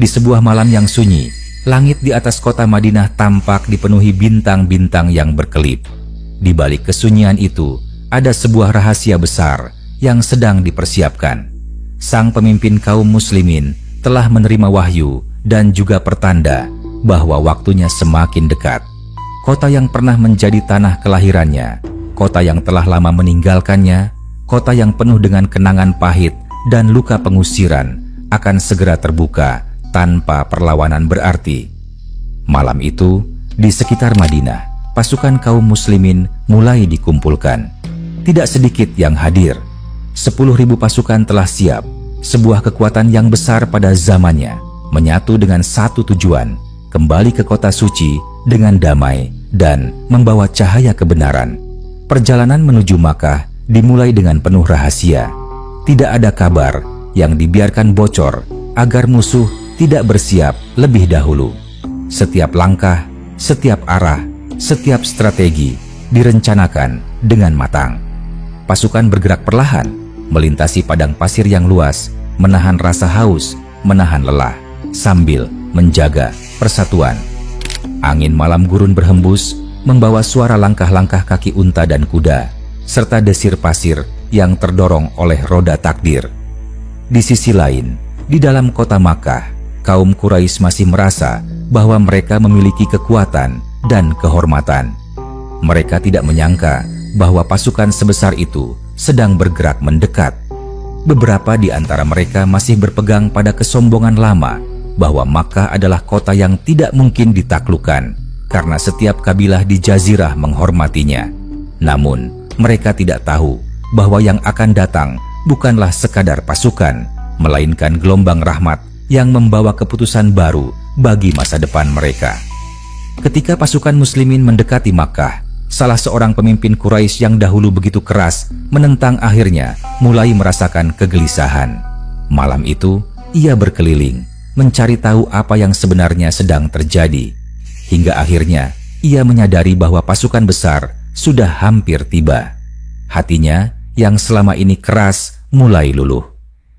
Di sebuah malam yang sunyi, langit di atas kota Madinah tampak dipenuhi bintang-bintang yang berkelip. Di balik kesunyian itu, ada sebuah rahasia besar yang sedang dipersiapkan. Sang pemimpin kaum muslimin telah menerima wahyu dan juga pertanda bahwa waktunya semakin dekat. Kota yang pernah menjadi tanah kelahirannya, kota yang telah lama meninggalkannya, kota yang penuh dengan kenangan pahit dan luka pengusiran akan segera terbuka tanpa perlawanan berarti. Malam itu, di sekitar Madinah, pasukan kaum muslimin mulai dikumpulkan. Tidak sedikit yang hadir. 10.000 pasukan telah siap, sebuah kekuatan yang besar pada zamannya, menyatu dengan satu tujuan, kembali ke kota suci dengan damai dan membawa cahaya kebenaran. Perjalanan menuju Makkah dimulai dengan penuh rahasia. Tidak ada kabar yang dibiarkan bocor agar musuh tidak bersiap lebih dahulu. Setiap langkah, setiap arah, setiap strategi direncanakan dengan matang. Pasukan bergerak perlahan, melintasi padang pasir yang luas, menahan rasa haus, menahan lelah, sambil menjaga persatuan. Angin malam gurun berhembus, membawa suara langkah-langkah kaki unta dan kuda, serta desir pasir yang terdorong oleh roda takdir. Di sisi lain, di dalam kota Makkah, kaum Quraisy masih merasa bahwa mereka memiliki kekuatan dan kehormatan. Mereka tidak menyangka bahwa pasukan sebesar itu sedang bergerak mendekat. Beberapa di antara mereka masih berpegang pada kesombongan lama bahwa Makkah adalah kota yang tidak mungkin ditaklukkan karena setiap kabilah di jazirah menghormatinya. Namun, mereka tidak tahu bahwa yang akan datang bukanlah sekadar pasukan, melainkan gelombang rahmat yang membawa keputusan baru bagi masa depan mereka. Ketika pasukan muslimin mendekati Makkah, salah seorang pemimpin Quraisy yang dahulu begitu keras menentang akhirnya mulai merasakan kegelisahan. Malam itu, ia berkeliling, mencari tahu apa yang sebenarnya sedang terjadi. Hingga akhirnya, ia menyadari bahwa pasukan besar sudah hampir tiba. Hatinya yang selama ini keras mulai luluh.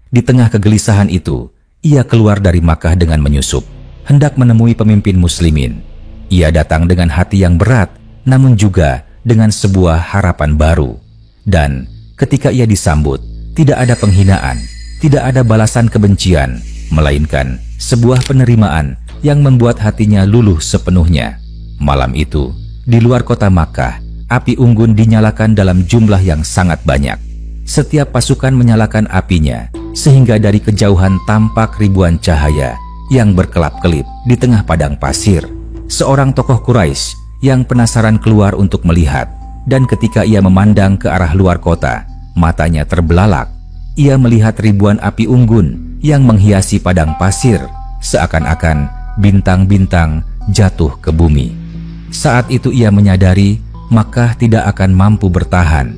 Di tengah kegelisahan itu, ia keluar dari Makkah dengan menyusup, hendak menemui pemimpin muslimin. Ia datang dengan hati yang berat, namun juga dengan sebuah harapan baru. Dan ketika ia disambut, tidak ada penghinaan, tidak ada balasan kebencian, melainkan sebuah penerimaan yang membuat hatinya luluh sepenuhnya. Malam itu, di luar kota Makkah, api unggun dinyalakan dalam jumlah yang sangat banyak. Setiap pasukan menyalakan apinya, sehingga dari kejauhan tampak ribuan cahaya yang berkelap-kelip di tengah padang pasir. Seorang tokoh Quraisy yang penasaran keluar untuk melihat, dan ketika ia memandang ke arah luar kota, matanya terbelalak. Ia melihat ribuan api unggun yang menghiasi padang pasir, seakan-akan bintang-bintang jatuh ke bumi. Saat itu ia menyadari Makkah tidak akan mampu bertahan.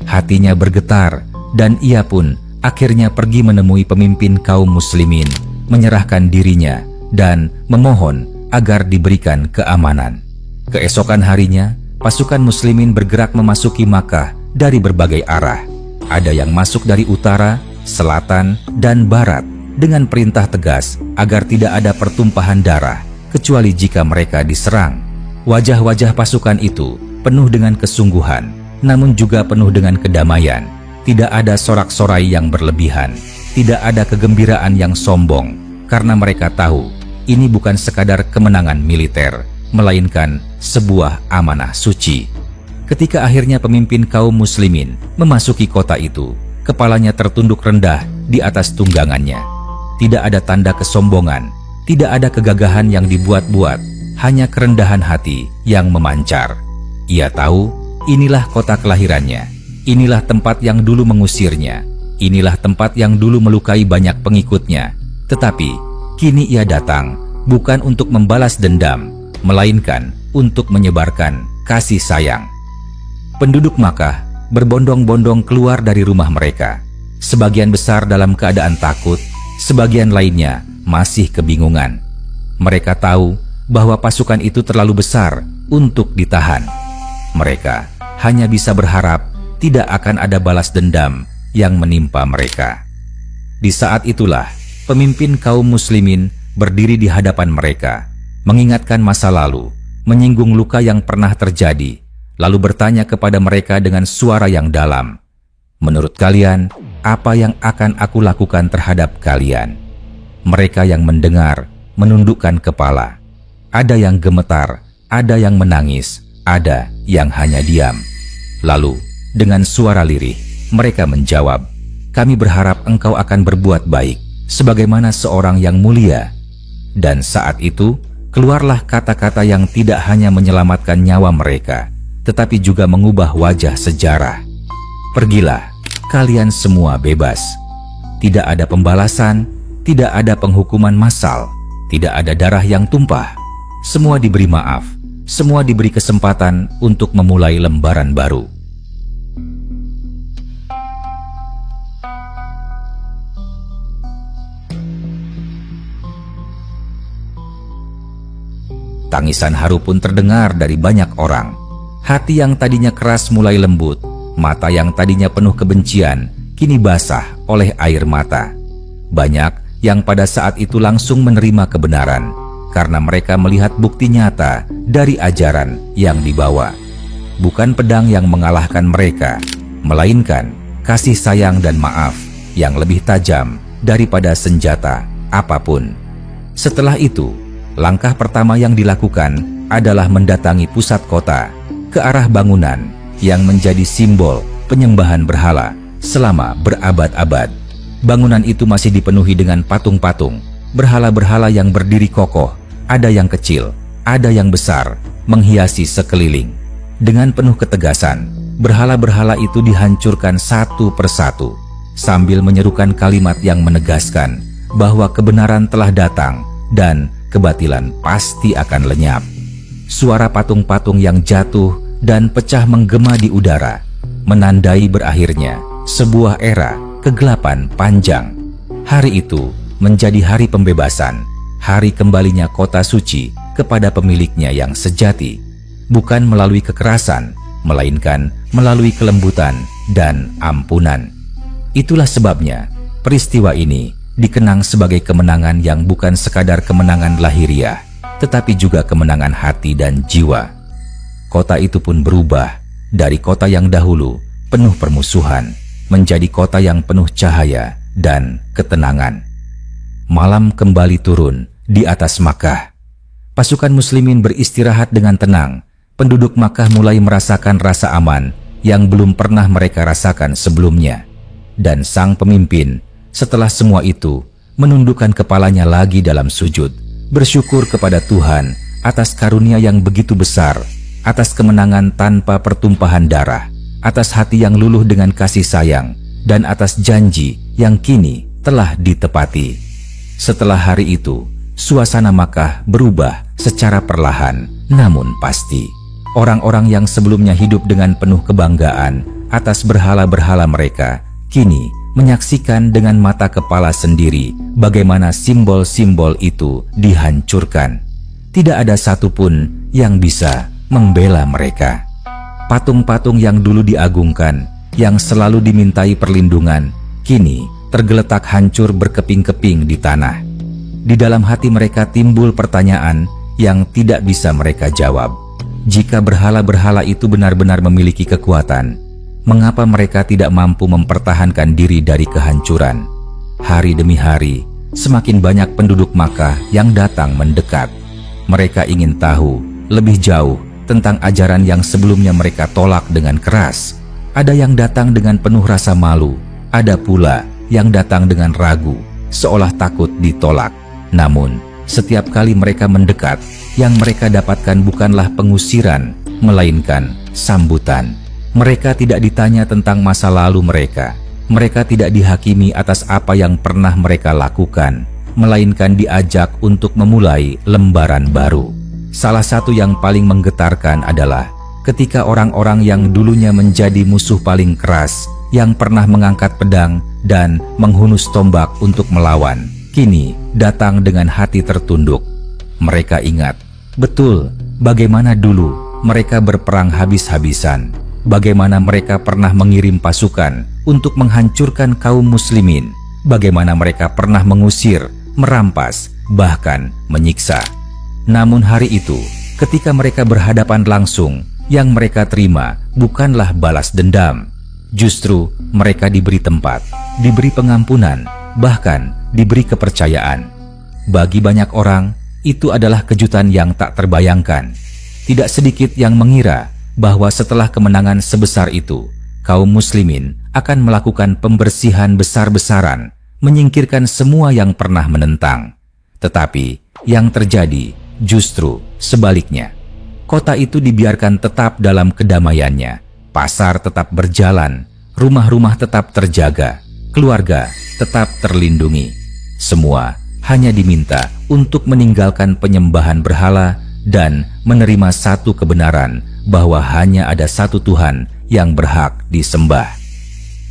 Hatinya bergetar, dan ia pun akhirnya pergi menemui pemimpin kaum muslimin, menyerahkan dirinya dan memohon agar diberikan keamanan. Keesokan harinya, pasukan muslimin bergerak memasuki Makkah dari berbagai arah. Ada yang masuk dari utara, selatan, dan barat dengan perintah tegas agar tidak ada pertumpahan darah kecuali jika mereka diserang. Wajah-wajah pasukan itu penuh dengan kesungguhan, namun juga penuh dengan kedamaian. Tidak ada sorak-sorai yang berlebihan, tidak ada kegembiraan yang sombong, karena mereka tahu ini bukan sekadar kemenangan militer, melainkan sebuah amanah suci. Ketika akhirnya pemimpin kaum muslimin memasuki kota itu, kepalanya tertunduk rendah di atas tunggangannya. Tidak ada tanda kesombongan, tidak ada kegagahan yang dibuat-buat, hanya kerendahan hati yang memancar. Ia tahu inilah kota kelahirannya, inilah tempat yang dulu mengusirnya, inilah tempat yang dulu melukai banyak pengikutnya. Tetapi kini ia datang bukan untuk membalas dendam, melainkan untuk menyebarkan kasih sayang. Penduduk Makkah berbondong-bondong keluar dari rumah mereka. Sebagian besar dalam keadaan takut, sebagian lainnya masih kebingungan. Mereka tahu bahwa pasukan itu terlalu besar untuk ditahan. Mereka hanya bisa berharap tidak akan ada balas dendam yang menimpa mereka. Di saat itulah, pemimpin kaum muslimin berdiri di hadapan mereka, mengingatkan masa lalu, menyinggung luka yang pernah terjadi, lalu bertanya kepada mereka dengan suara yang dalam, "Menurut kalian, apa yang akan aku lakukan terhadap kalian?" Mereka yang mendengar menundukkan kepala. Ada yang gemetar, ada yang menangis, ada yang hanya diam. Lalu, dengan suara lirih, mereka menjawab, "Kami berharap engkau akan berbuat baik, sebagaimana seorang yang mulia." Dan saat itu, keluarlah kata-kata yang tidak hanya menyelamatkan nyawa mereka, tetapi juga mengubah wajah sejarah. "Pergilah, kalian semua bebas." Tidak ada pembalasan, tidak ada penghukuman massal, tidak ada darah yang tumpah. Semua diberi maaf, semua diberi kesempatan untuk memulai lembaran baru. Tangisan haru pun terdengar dari banyak orang. Hati yang tadinya keras mulai lembut, mata yang tadinya penuh kebencian kini basah oleh air mata. Banyak yang pada saat itu langsung menerima kebenaran, karena mereka melihat bukti nyata dari ajaran yang dibawa. Bukan pedang yang mengalahkan mereka, melainkan kasih sayang dan maaf yang lebih tajam daripada senjata apapun. Setelah itu, langkah pertama yang dilakukan adalah mendatangi pusat kota, ke arah bangunan yang menjadi simbol penyembahan berhala selama berabad-abad. Bangunan itu masih dipenuhi dengan patung-patung, berhala-berhala yang berdiri kokoh, ada yang kecil, ada yang besar, menghiasi sekeliling. Dengan penuh ketegasan, berhala-berhala itu dihancurkan satu persatu, sambil menyerukan kalimat yang menegaskan bahwa kebenaran telah datang dan kebatilan pasti akan lenyap. Suara patung-patung yang jatuh dan pecah menggema di udara, menandai berakhirnya sebuah era kegelapan panjang. Hari itu menjadi hari pembebasan, hari kembalinya kota suci kepada pemiliknya yang sejati, bukan melalui kekerasan, melainkan melalui kelembutan dan ampunan. Itulah sebabnya peristiwa ini dikenang sebagai kemenangan yang bukan sekadar kemenangan lahiriah, tetapi juga kemenangan hati dan jiwa. Kota itu pun berubah dari kota yang dahulu penuh permusuhan, menjadi kota yang penuh cahaya dan ketenangan. Malam kembali turun di atas Makkah. Pasukan muslimin beristirahat dengan tenang. Penduduk Makkah mulai merasakan rasa aman yang belum pernah mereka rasakan sebelumnya. Dan sang pemimpin, setelah semua itu, menundukkan kepalanya lagi dalam sujud, bersyukur kepada Tuhan atas karunia yang begitu besar, atas kemenangan tanpa pertumpahan darah, atas hati yang luluh dengan kasih sayang, dan atas janji yang kini telah ditepati. Setelah hari itu, suasana Makkah berubah secara perlahan, namun pasti. Orang-orang yang sebelumnya hidup dengan penuh kebanggaan atas berhala-berhala mereka, kini menyaksikan dengan mata kepala sendiri bagaimana simbol-simbol itu dihancurkan. Tidak ada satupun yang bisa membela mereka. Patung-patung yang dulu diagungkan, yang selalu dimintai perlindungan, kini tergeletak hancur berkeping-keping di tanah. Di dalam hati mereka timbul pertanyaan yang tidak bisa mereka jawab. Jika berhala-berhala itu benar-benar memiliki kekuatan, mengapa mereka tidak mampu mempertahankan diri dari kehancuran? Hari demi hari, semakin banyak penduduk Makkah yang datang mendekat. Mereka ingin tahu lebih jauh tentang ajaran yang sebelumnya mereka tolak dengan keras. Ada yang datang dengan penuh rasa malu, ada pula yang datang dengan ragu, seolah takut ditolak. Namun, setiap kali mereka mendekat, yang mereka dapatkan bukanlah pengusiran, melainkan sambutan. Mereka tidak ditanya tentang masa lalu mereka. Mereka tidak dihakimi atas apa yang pernah mereka lakukan, melainkan diajak untuk memulai lembaran baru. Salah satu yang paling menggetarkan adalah ketika orang-orang yang dulunya menjadi musuh paling keras, yang pernah mengangkat pedang dan menghunus tombak untuk melawan, kini datang dengan hati tertunduk. Mereka ingat betul bagaimana dulu mereka berperang habis-habisan, bagaimana mereka pernah mengirim pasukan untuk menghancurkan kaum muslimin, bagaimana mereka pernah mengusir merampas, bahkan menyiksa. Namun hari itu, ketika mereka berhadapan langsung, yang mereka terima bukanlah balas dendam. Justru mereka diberi tempat, diberi pengampunan, bahkan diberi kepercayaan. Bagi banyak orang, itu adalah kejutan yang tak terbayangkan. Tidak sedikit yang mengira bahwa setelah kemenangan sebesar itu, kaum muslimin akan melakukan pembersihan besar-besaran, menyingkirkan semua yang pernah menentang. Tetapi yang terjadi justru sebaliknya. Kota itu dibiarkan tetap dalam kedamaiannya, pasar tetap berjalan, rumah-rumah tetap terjaga, keluarga tetap terlindungi. Semua hanya diminta untuk meninggalkan penyembahan berhala dan menerima satu kebenaran bahwa hanya ada satu Tuhan yang berhak disembah.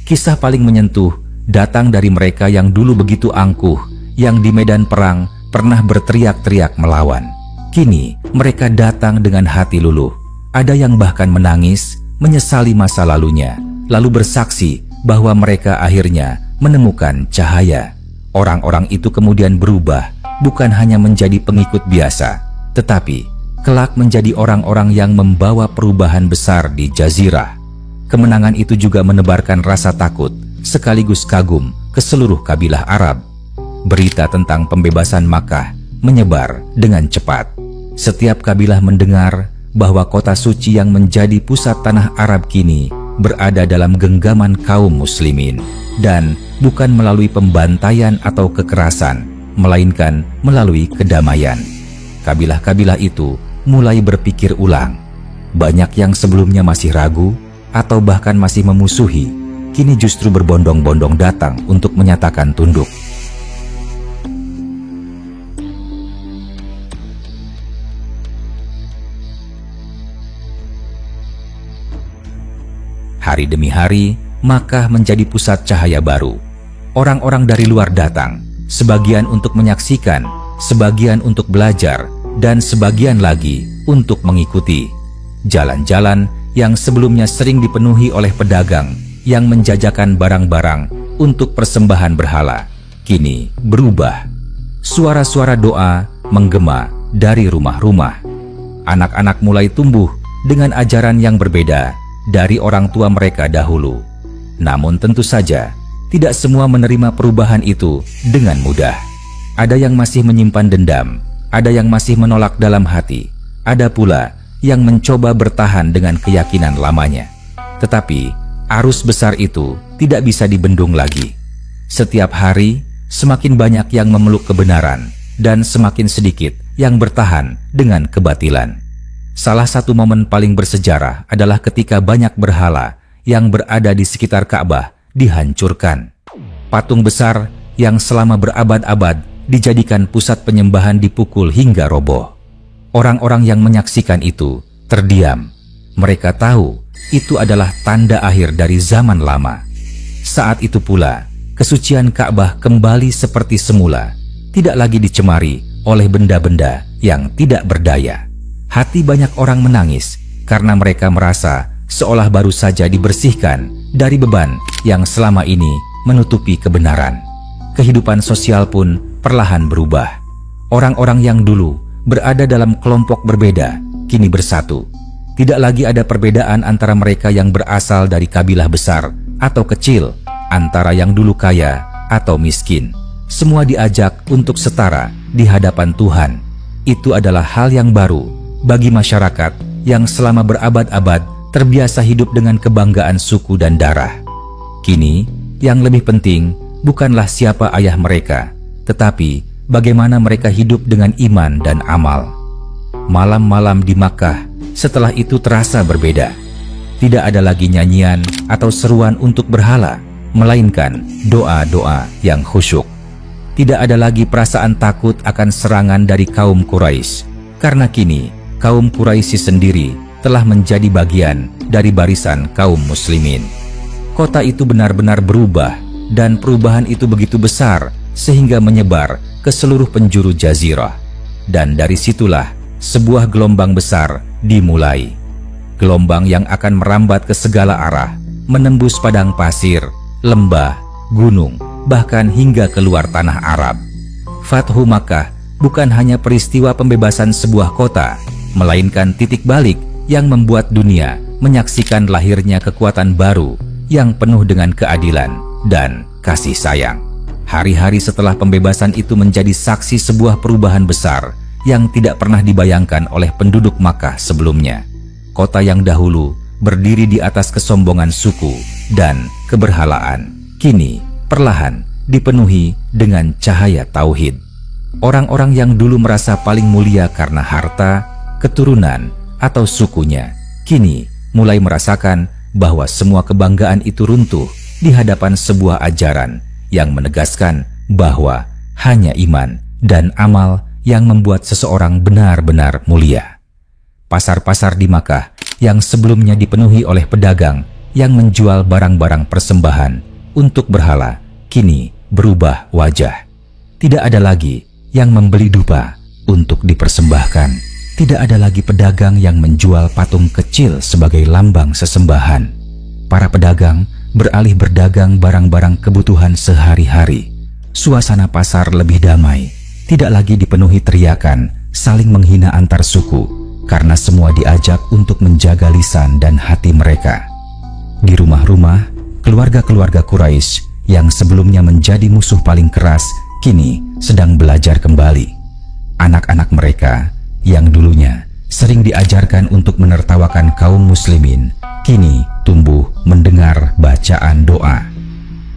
Kisah paling menyentuh datang dari mereka yang dulu begitu angkuh, yang di medan perang pernah berteriak-teriak melawan. Kini mereka datang dengan hati luluh. Ada yang bahkan menangis, menyesali masa lalunya, lalu bersaksi bahwa mereka akhirnya menemukan cahaya. Orang-orang itu kemudian berubah, bukan hanya menjadi pengikut biasa, tetapi kelak menjadi orang-orang yang membawa perubahan besar di Jazirah. Kemenangan itu juga menebarkan rasa takut sekaligus kagum ke seluruh kabilah Arab. Berita tentang pembebasan Makkah menyebar dengan cepat. Setiap kabilah mendengar bahwa kota suci yang menjadi pusat tanah Arab kini berada dalam genggaman kaum muslimin, dan bukan melalui pembantaian atau kekerasan, melainkan melalui kedamaian. Kabilah-kabilah itu mulai berpikir ulang. Banyak yang sebelumnya masih ragu atau bahkan masih memusuhi, kini justru berbondong-bondong datang untuk menyatakan tunduk. Hari demi hari, Makkah menjadi pusat cahaya baru. Orang-orang dari luar datang, sebagian untuk menyaksikan, sebagian untuk belajar, dan sebagian lagi untuk mengikuti. Jalan-jalan yang sebelumnya sering dipenuhi oleh pedagang yang menjajakan barang-barang untuk persembahan berhala, kini berubah. Suara-suara doa menggema dari rumah-rumah. Anak-anak mulai tumbuh dengan ajaran yang berbeda dari orang tua mereka dahulu. Namun tentu saja, tidak semua menerima perubahan itu dengan mudah. Ada yang masih menyimpan dendam, ada yang masih menolak dalam hati, ada pula yang mencoba bertahan dengan keyakinan lamanya. Tetapi, arus besar itu tidak bisa dibendung lagi. Setiap hari, semakin banyak yang memeluk kebenaran, dan semakin sedikit yang bertahan dengan kebatilan. Salah satu momen paling bersejarah adalah ketika banyak berhala yang berada di sekitar Ka'bah dihancurkan. Patung besar yang selama berabad-abad dijadikan pusat penyembahan dipukul hingga roboh. Orang-orang yang menyaksikan itu terdiam. Mereka tahu itu adalah tanda akhir dari zaman lama. Saat itu pula, kesucian Ka'bah kembali seperti semula, tidak lagi dicemari oleh benda-benda yang tidak berdaya. Hati banyak orang menangis karena mereka merasa seolah baru saja dibersihkan dari beban yang selama ini menutupi kebenaran. Kehidupan sosial pun perlahan berubah. Orang-orang yang dulu berada dalam kelompok berbeda kini bersatu. Tidak lagi ada perbedaan antara mereka yang berasal dari kabilah besar atau kecil, antara yang dulu kaya atau miskin. Semua diajak untuk setara di hadapan Tuhan. Itu adalah hal yang baru bagi masyarakat yang selama berabad-abad terbiasa hidup dengan kebanggaan suku dan darah. Kini, yang lebih penting bukanlah siapa ayah mereka, tetapi bagaimana mereka hidup dengan iman dan amal. Malam-malam di Makkah setelah itu terasa berbeda. Tidak ada lagi nyanyian atau seruan untuk berhala, melainkan doa-doa yang khusyuk. Tidak ada lagi perasaan takut akan serangan dari kaum Quraisy, karena kini kaum Quraisy sendiri telah menjadi bagian dari barisan kaum muslimin. Kota itu benar-benar berubah, dan perubahan itu begitu besar sehingga menyebar ke seluruh penjuru Jazirah. Dan dari situlah sebuah gelombang besar dimulai. Gelombang yang akan merambat ke segala arah, menembus padang pasir, lembah, gunung, bahkan hingga keluar tanah Arab. Fathu Makkah bukan hanya peristiwa pembebasan sebuah kota, melainkan titik balik yang membuat dunia menyaksikan lahirnya kekuatan baru yang penuh dengan keadilan dan kasih sayang. Hari-hari setelah pembebasan itu menjadi saksi sebuah perubahan besar yang tidak pernah dibayangkan oleh penduduk Makkah sebelumnya. Kota yang dahulu berdiri di atas kesombongan suku dan keberhalaan, kini perlahan dipenuhi dengan cahaya tauhid. Orang-orang yang dulu merasa paling mulia karena harta, keturunan, atau sukunya, kini mulai merasakan bahwa semua kebanggaan itu runtuh di hadapan sebuah ajaran yang menegaskan bahwa hanya iman dan amal yang membuat seseorang benar-benar mulia. Pasar-pasar di Makkah yang sebelumnya dipenuhi oleh pedagang yang menjual barang-barang persembahan untuk berhala, kini berubah wajah. Tidak ada lagi yang membeli dupa untuk dipersembahkan. Tidak ada lagi pedagang yang menjual patung kecil sebagai lambang sesembahan. Para pedagang beralih berdagang barang-barang kebutuhan sehari-hari. Suasana pasar lebih damai, tidak lagi dipenuhi teriakan saling menghina antar suku, karena semua diajak untuk menjaga lisan dan hati mereka. Di rumah-rumah, keluarga-keluarga Quraisy yang sebelumnya menjadi musuh paling keras, kini sedang belajar kembali. Anak-anak mereka yang dulunya sering diajarkan untuk menertawakan kaum muslimin, kini tumbuh mendengar bacaan doa.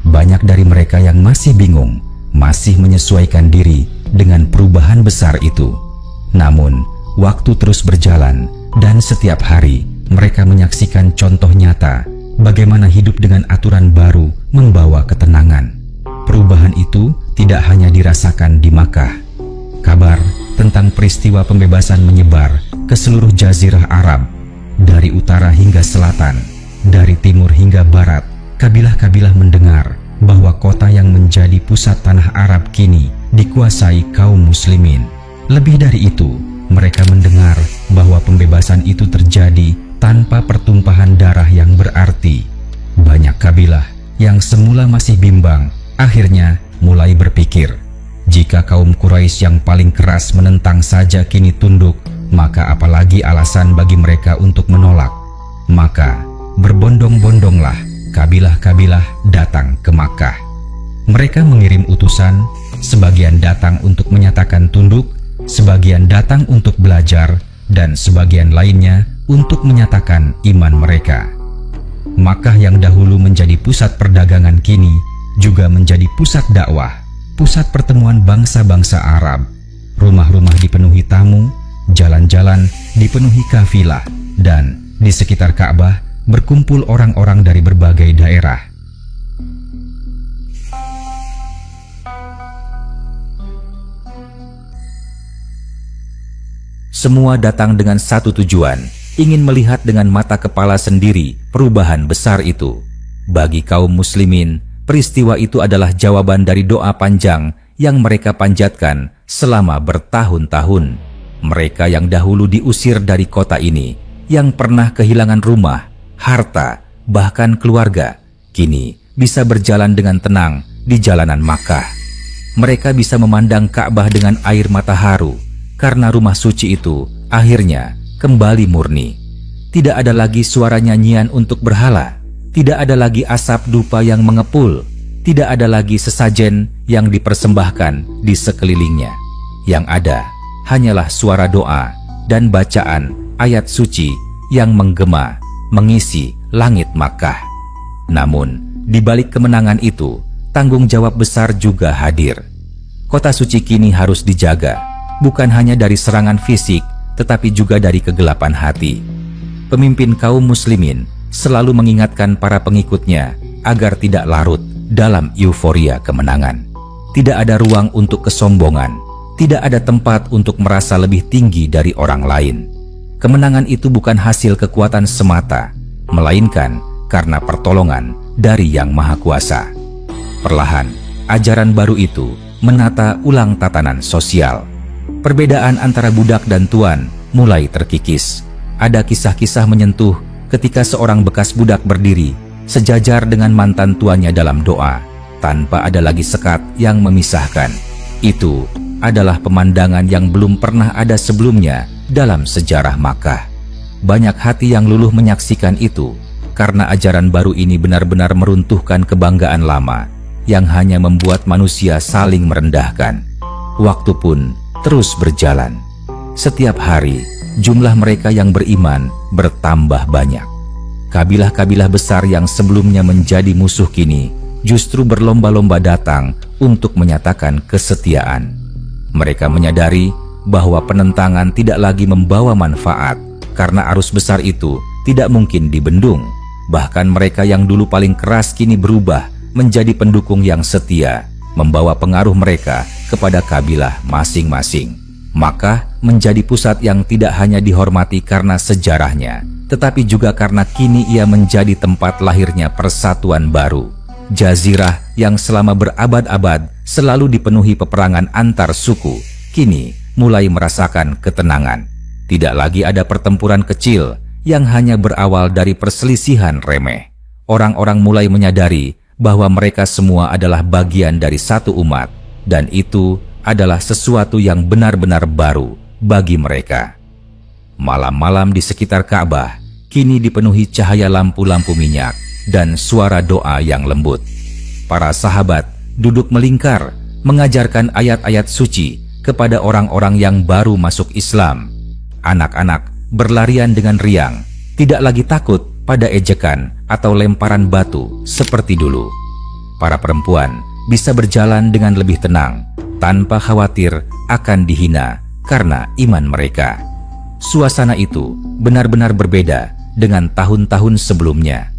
Banyak dari mereka yang masih bingung, masih menyesuaikan diri dengan perubahan besar itu. Namun, waktu terus berjalan dan setiap hari mereka menyaksikan contoh nyata bagaimana hidup dengan aturan baru membawa ketenangan. Perubahan itu tidak hanya dirasakan di Makkah. Kabar tentang peristiwa pembebasan menyebar ke seluruh jazirah Arab, dari utara hingga selatan, dari timur hingga barat. Kabilah-kabilah mendengar bahwa kota yang menjadi pusat tanah Arab kini dikuasai kaum muslimin. Lebih dari itu, mereka mendengar bahwa pembebasan itu terjadi tanpa pertumpahan darah yang berarti. Banyak kabilah yang semula masih bimbang akhirnya mulai berpikir, jika kaum Quraisy yang paling keras menentang saja kini tunduk, maka apalagi alasan bagi mereka untuk menolak. Maka berbondong-bondonglah kabilah-kabilah datang ke Makkah. Mereka mengirim utusan, sebagian datang untuk menyatakan tunduk, sebagian datang untuk belajar, dan sebagian lainnya untuk menyatakan iman mereka. Makkah yang dahulu menjadi pusat perdagangan kini juga menjadi pusat dakwah, pusat pertemuan bangsa-bangsa Arab. Rumah-rumah dipenuhi tamu, jalan-jalan dipenuhi kafilah, dan di sekitar Ka'bah berkumpul orang-orang dari berbagai daerah. Semua datang dengan satu tujuan, ingin melihat dengan mata kepala sendiri perubahan besar itu. Bagi kaum muslimin, peristiwa itu adalah jawaban dari doa panjang yang mereka panjatkan selama bertahun-tahun. Mereka yang dahulu diusir dari kota ini, yang pernah kehilangan rumah, harta, bahkan keluarga, kini bisa berjalan dengan tenang di jalanan Makkah. Mereka bisa memandang Ka'bah dengan air mata haru, karena rumah suci itu akhirnya kembali murni. Tidak ada lagi suara nyanyian untuk berhala, tidak ada lagi asap dupa yang mengepul, tidak ada lagi sesajen yang dipersembahkan di sekelilingnya. Yang ada hanyalah suara doa dan bacaan ayat suci yang menggema mengisi langit Makkah. Namun, di balik kemenangan itu, tanggung jawab besar juga hadir. Kota suci kini harus dijaga, bukan hanya dari serangan fisik, tetapi juga dari kegelapan hati. Pemimpin kaum muslimin selalu mengingatkan para pengikutnya agar tidak larut dalam euforia kemenangan. Tidak ada ruang untuk kesombongan, tidak ada tempat untuk merasa lebih tinggi dari orang lain. Kemenangan itu bukan hasil kekuatan semata, melainkan karena pertolongan dari Yang Maha Kuasa. Perlahan, ajaran baru itu menata ulang tatanan sosial. Perbedaan antara budak dan tuan mulai terkikis. Ada kisah-kisah menyentuh ketika seorang bekas budak berdiri sejajar dengan mantan tuannya dalam doa, tanpa ada lagi sekat yang memisahkan. Itu adalah pemandangan yang belum pernah ada sebelumnya dalam sejarah Makkah. Banyak hati yang luluh menyaksikan itu, karena ajaran baru ini benar-benar meruntuhkan kebanggaan lama yang hanya membuat manusia saling merendahkan. Waktu pun terus berjalan. Setiap hari, jumlah mereka yang beriman bertambah banyak. Kabilah-kabilah besar yang sebelumnya menjadi musuh kini justru berlomba-lomba datang untuk menyatakan kesetiaan. Mereka menyadari bahwa penentangan tidak lagi membawa manfaat karena arus besar itu tidak mungkin dibendung. Bahkan mereka yang dulu paling keras kini berubah menjadi pendukung yang setia, membawa pengaruh mereka kepada kabilah masing-masing. Makkah menjadi pusat yang tidak hanya dihormati karena sejarahnya, tetapi juga karena kini ia menjadi tempat lahirnya persatuan baru. Jazirah yang selama berabad-abad selalu dipenuhi peperangan antar suku, kini mulai merasakan ketenangan. Tidak lagi ada pertempuran kecil yang hanya berawal dari perselisihan remeh. Orang-orang mulai menyadari bahwa mereka semua adalah bagian dari satu umat, dan itu adalah sesuatu yang benar-benar baru bagi mereka. Malam-malam di sekitar Ka'bah kini dipenuhi cahaya lampu-lampu minyak dan suara doa yang lembut. Para sahabat duduk melingkar, mengajarkan ayat-ayat suci kepada orang-orang yang baru masuk Islam. Anak-anak berlarian dengan riang, tidak lagi takut pada ejekan atau lemparan batu seperti dulu. Para perempuan bisa berjalan dengan lebih tenang, tanpa khawatir akan dihina karena iman mereka. Suasana itu benar-benar berbeda dengan tahun-tahun sebelumnya.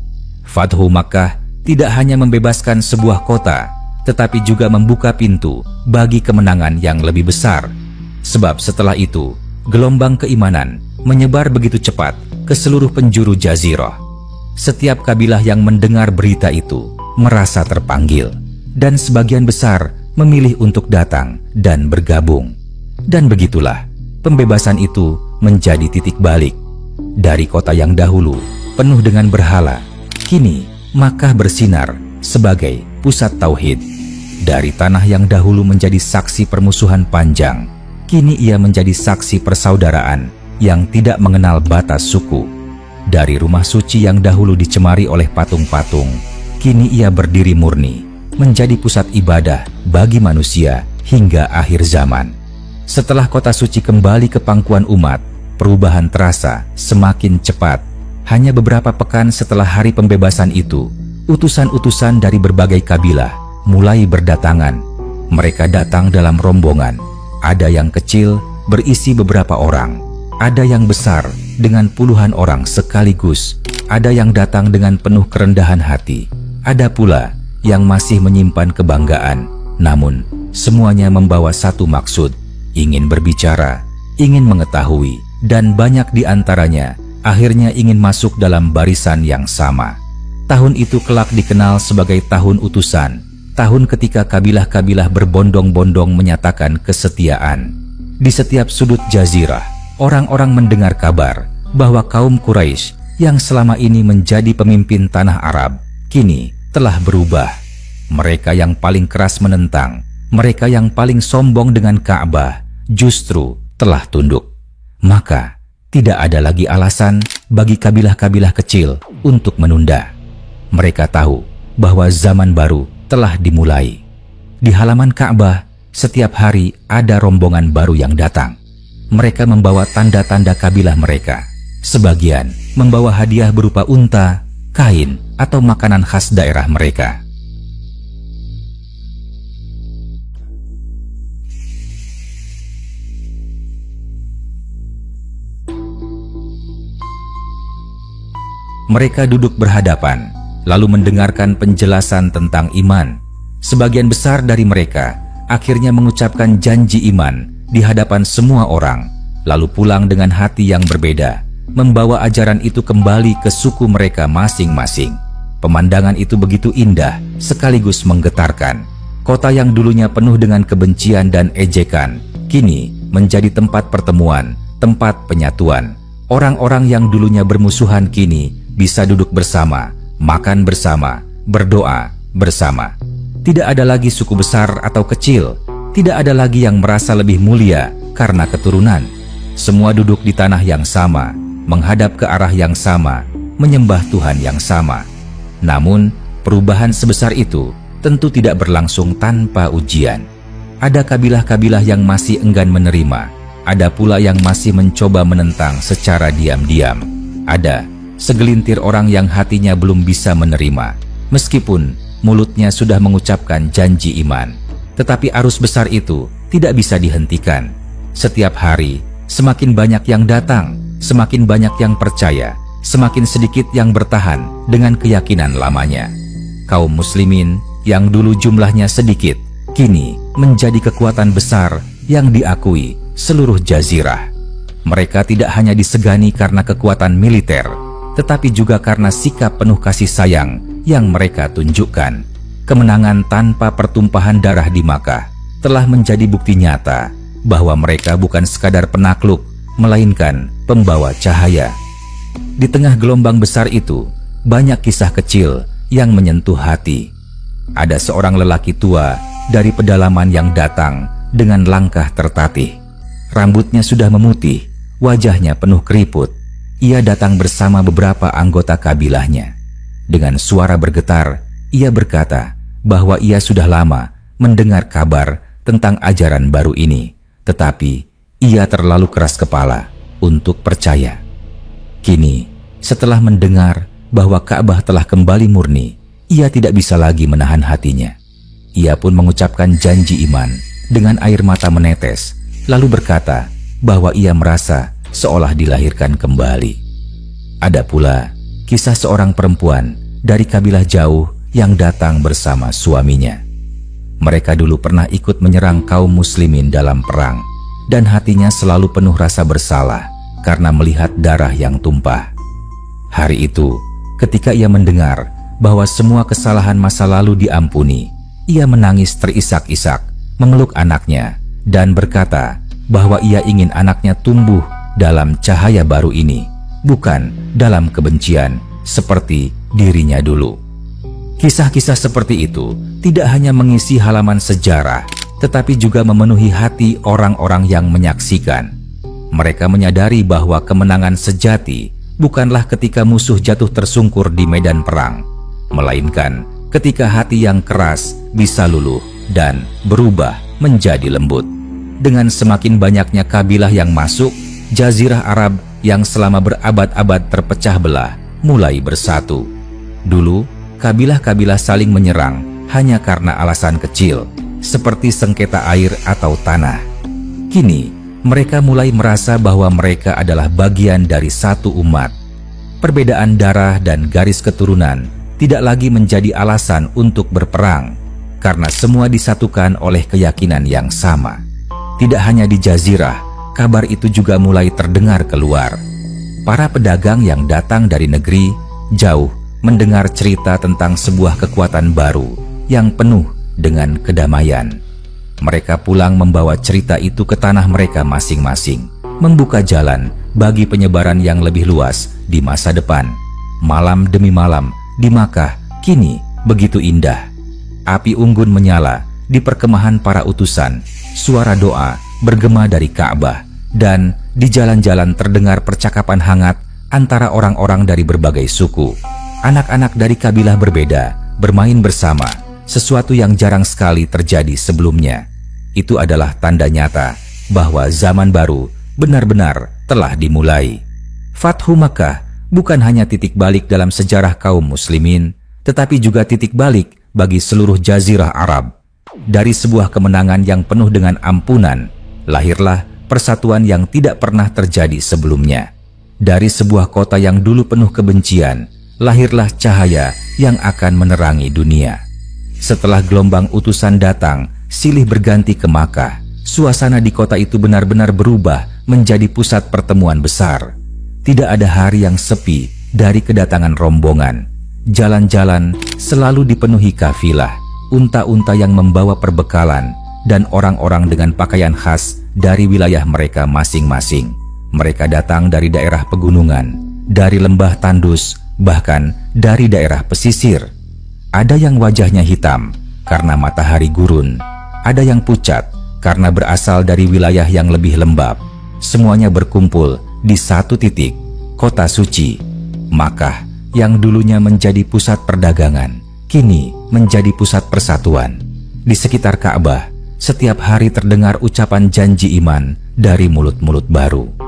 Fathu Makkah tidak hanya membebaskan sebuah kota, tetapi juga membuka pintu bagi kemenangan yang lebih besar. Sebab setelah itu, gelombang keimanan menyebar begitu cepat ke seluruh penjuru jazirah. Setiap kabilah yang mendengar berita itu merasa terpanggil, dan sebagian besar memilih untuk datang dan bergabung. Dan begitulah, pembebasan itu menjadi titik balik. Dari kota yang dahulu penuh dengan berhala, kini Makkah bersinar sebagai pusat tauhid. Dari tanah yang dahulu menjadi saksi permusuhan panjang, kini ia menjadi saksi persaudaraan yang tidak mengenal batas suku. Dari rumah suci yang dahulu dicemari oleh patung-patung, kini ia berdiri murni, menjadi pusat ibadah bagi manusia hingga akhir zaman. Setelah kota suci kembali ke pangkuan umat, perubahan terasa semakin cepat. Hanya beberapa pekan setelah hari pembebasan itu, utusan-utusan dari berbagai kabilah mulai berdatangan. Mereka datang dalam rombongan. Ada yang kecil berisi beberapa orang, ada yang besar dengan puluhan orang sekaligus, ada yang datang dengan penuh kerendahan hati, ada pula yang masih menyimpan kebanggaan. Namun semuanya membawa satu maksud, ingin berbicara, ingin mengetahui, dan banyak di antaranya akhirnya ingin masuk dalam barisan yang sama. Tahun itu kelak dikenal sebagai tahun utusan, tahun ketika kabilah-kabilah berbondong-bondong menyatakan kesetiaan. Di setiap sudut jazirah, orang-orang mendengar kabar bahwa kaum Quraisy yang selama ini menjadi pemimpin tanah Arab, kini telah berubah. Mereka yang paling keras menentang, mereka yang paling sombong dengan Ka'bah, justru telah tunduk. Maka tidak ada lagi alasan bagi kabilah-kabilah kecil untuk menunda. Mereka tahu bahwa zaman baru telah dimulai. Di halaman Ka'bah, setiap hari ada rombongan baru yang datang. Mereka membawa tanda-tanda kabilah mereka. Sebagian membawa hadiah berupa unta, kain, atau makanan khas daerah mereka. Mereka duduk berhadapan, lalu mendengarkan penjelasan tentang iman. Sebagian besar dari mereka akhirnya mengucapkan janji iman di hadapan semua orang, lalu pulang dengan hati yang berbeda, membawa ajaran itu kembali ke suku mereka masing-masing. Pemandangan itu begitu indah, sekaligus menggetarkan. Kota yang dulunya penuh dengan kebencian dan ejekan, kini menjadi tempat pertemuan, tempat penyatuan. Orang-orang yang dulunya bermusuhan kini bisa duduk bersama, makan bersama, berdoa bersama. Tidak ada lagi suku besar atau kecil, Tidak ada lagi yang merasa lebih mulia karena keturunan. Semua duduk di tanah yang sama, menghadap ke arah yang sama, menyembah Tuhan yang sama. Namun, perubahan sebesar itu tentu tidak berlangsung tanpa ujian. Ada kabilah-kabilah yang masih enggan menerima, ada pula yang masih mencoba menentang secara diam-diam. Ada segelintir orang yang hatinya belum bisa menerima, meskipun mulutnya sudah mengucapkan janji iman. Tetapi arus besar itu tidak bisa dihentikan. Setiap hari, semakin banyak yang datang, semakin banyak yang percaya, semakin sedikit yang bertahan dengan keyakinan lamanya. Kaum muslimin yang dulu jumlahnya sedikit, kini menjadi kekuatan besar yang diakui seluruh jazirah. Mereka tidak hanya disegani karena kekuatan militer, tetapi juga karena sikap penuh kasih sayang yang mereka tunjukkan. Kemenangan tanpa pertumpahan darah di Makkah telah menjadi bukti nyata bahwa mereka bukan sekadar penakluk, melainkan pembawa cahaya. Di tengah gelombang besar itu, banyak kisah kecil yang menyentuh hati. Ada seorang lelaki tua dari pedalaman yang datang dengan langkah tertatih. Rambutnya sudah memutih, wajahnya penuh keriput. Ia datang bersama beberapa anggota kabilahnya. Dengan suara bergetar, ia berkata bahwa ia sudah lama mendengar kabar tentang ajaran baru ini, tetapi ia terlalu keras kepala untuk percaya. Kini, setelah mendengar bahwa Ka'bah telah kembali murni, ia tidak bisa lagi menahan hatinya. Ia pun mengucapkan janji iman dengan air mata menetes, lalu berkata bahwa ia merasa seolah dilahirkan kembali. Ada pula kisah seorang perempuan dari kabilah jauh yang datang bersama suaminya. Mereka dulu pernah ikut menyerang kaum muslimin dalam perang, dan hatinya selalu penuh rasa bersalah karena melihat darah yang tumpah. Hari itu, ketika ia mendengar bahwa semua kesalahan masa lalu diampuni, ia menangis terisak-isak, memeluk anaknya, dan berkata bahwa ia ingin anaknya tumbuh dalam cahaya baru ini, bukan dalam kebencian seperti dirinya dulu. Kisah-kisah seperti itu tidak hanya mengisi halaman sejarah, tetapi juga memenuhi hati orang-orang yang menyaksikan. Mereka menyadari bahwa kemenangan sejati bukanlah ketika musuh jatuh tersungkur di medan perang, melainkan ketika hati yang keras bisa luluh dan berubah menjadi lembut. Dengan semakin banyaknya kabilah yang masuk, Jazirah Arab yang selama berabad-abad terpecah belah mulai bersatu. Dulu, kabilah-kabilah saling menyerang hanya karena alasan kecil, seperti sengketa air atau tanah. Kini, mereka mulai merasa bahwa mereka adalah bagian dari satu umat. Perbedaan darah dan garis keturunan tidak lagi menjadi alasan untuk berperang, karena semua disatukan oleh keyakinan yang sama. Tidak hanya di Jazirah, kabar itu juga mulai terdengar keluar. Para pedagang yang datang dari negeri jauh mendengar cerita tentang sebuah kekuatan baru yang penuh dengan kedamaian. Mereka pulang membawa cerita itu ke tanah mereka masing-masing, membuka jalan bagi penyebaran yang lebih luas di masa depan. Malam demi malam di Makkah kini begitu indah. Api unggun menyala di perkemahan para utusan, suara doa bergema dari Ka'bah, dan di jalan-jalan terdengar percakapan hangat antara orang-orang dari berbagai suku. Anak-anak dari kabilah berbeda bermain bersama, sesuatu yang jarang sekali terjadi sebelumnya. Itu adalah tanda nyata bahwa zaman baru benar-benar telah dimulai. Fathu Makkah bukan hanya titik balik dalam sejarah kaum muslimin, tetapi juga titik balik bagi seluruh jazirah Arab. Dari sebuah kemenangan yang penuh dengan ampunan, lahirlah persatuan yang tidak pernah terjadi sebelumnya. Dari sebuah kota yang dulu penuh kebencian, lahirlah cahaya yang akan menerangi dunia. Setelah gelombang utusan datang, silih berganti ke Makkah. Suasana di kota itu benar-benar berubah menjadi pusat pertemuan besar. Tidak ada hari yang sepi dari kedatangan rombongan. Jalan-jalan selalu dipenuhi kafilah, unta-unta yang membawa perbekalan, dan orang-orang dengan pakaian khas dari wilayah mereka masing-masing. Mereka datang dari daerah pegunungan, dari lembah tandus, bahkan dari daerah pesisir. Ada yang wajahnya hitam karena matahari gurun, ada yang pucat karena berasal dari wilayah yang lebih lembab. Semuanya berkumpul di satu titik, kota suci, Makkah, yang dulunya menjadi pusat perdagangan, kini menjadi pusat persatuan. Di sekitar Ka'bah, setiap hari terdengar ucapan janji iman dari mulut-mulut baru.